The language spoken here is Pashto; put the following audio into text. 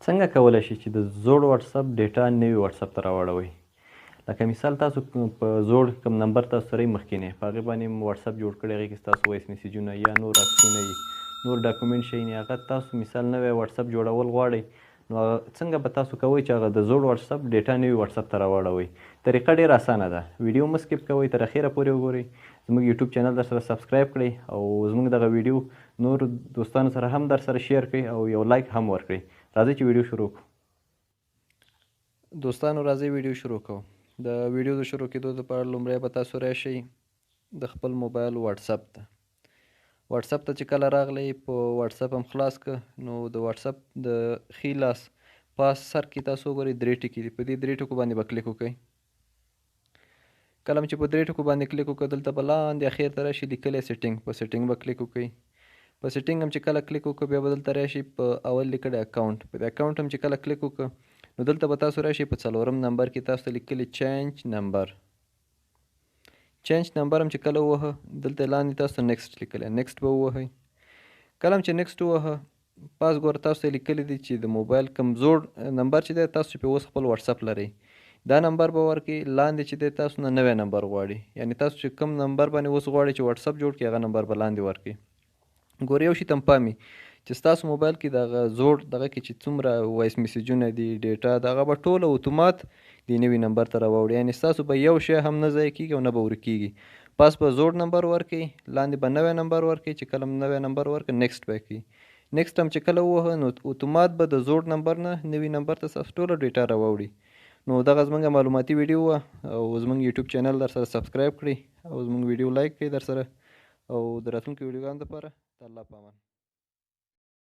څنګه کولی شئ چې د زوړ واتساپ ډیټا نوي واتساپ ته راواړوئ؟ لکه مثال تاسو په زوړ کوم نمبر تاسو سره مخکینی په هغې باندې واتساپ جوړ کړی، هغې کې ستاسو وایس میسیجونه یا نور عکسونه وي، نور ډاکومنټ شیان یې، هغه تاسو مثال نوی واتساپ جوړول غواړئ، نو څنګه به تاسو کوئ چې هغه د زوړ واتساپ ډیټا نوي واتساپ ته راواړوئ؟ طریقه ډېره اسانه ده. ویډیو مه سکیپ کوئ، تر اخره پورې وګورئ. زموږ یوټیوب چینل در سره سبسکرایب کړئ او زموږ دغه ویډیو نور دوستانو سره هم در سره شیر کړئ او یو لایک هم ورکړئ. راځئ چې ویډیو شروع کړو. دوستانو راځئ ویډیو شروع کوو. د ویډیو د شروع کېدو لپاره لومړی به تاسو راشئ د خپل موبایل واتساپ ته. واتساپ ته چې کله راغلی، په واتساپ هم خلاص که، نو د واتساپ د ښي لاس پاس سر کې تاسو وګورئ 3 ټکي دي. په دې 3 ټکو باندې به کلیک وکړئ. کله چې په 3 ټکو باندې کلیک وکړئ، دلته به لاندې اخر ته راشي لیکلی سیټینګ، په سیټینګ به کلیک وکړئ. په سیټینګ هم چې کله کلیک وکړو، بیا به دلته راشي په اول لیکلی اکاونټ. په دې اکاونټ هم چې کله کلیک وکړو، نو دلته به تاسو راشي په 4م نمبر کې تاسو ته لیکلي چینج نمبر. چینج نمبر هم چې کله ووهه، دلته لاندې تاسو ته نیکسټ لیکلی، نیکسټ به ووهئ. کله هم چې نیکسټ ووهه، پاس ګوره تاسو ته لیکلی دی چې د موبایل کوم زوړ نمبر چې دی، تاسو چې پرې اوس خپل واتساپ لرئ، دا نمبر به ورکړئ. لاندې چې دی تاسو نه نوی نمبر غواړي، یعنې تاسو چې کوم نمبر باندې اوس غواړئ چې واتساپ جوړ کړئ، هغه نمبر به لاندې ورکړئ. ګوره یو شي ته پام وي چې ستاسو موبایل کې دغه زوړ دغه کې چې څومره وایس میسیجونه دي، ډیټا د هغه به ټوله اتومات دې نوي نمبر ته راوړي، یعنې ستاسو به یو شی هم نه ضایع کېږي او نه به ورکېږي. پاس به زوړ نمبر ورکړئ، لاندې به نوی نمبر ورکړئ. چې کله نوی نمبر ورکړئ، نیکسټ به کړئ. نیکسټ هم چې کله ووهه، نو اتومات به د زوړ نمبر نه نوي نمبر ته ستاسو ټوله ډیټا راوړي. نو دغه زموږ معلوماتي ویډیو وه او زموږ یوټیوب چینل در سره سبسکرایب کړئ او زموږ ویډیو لایک کړئ در سره، او د راتلونکي ویډیوګانو دپاره د الله په امان.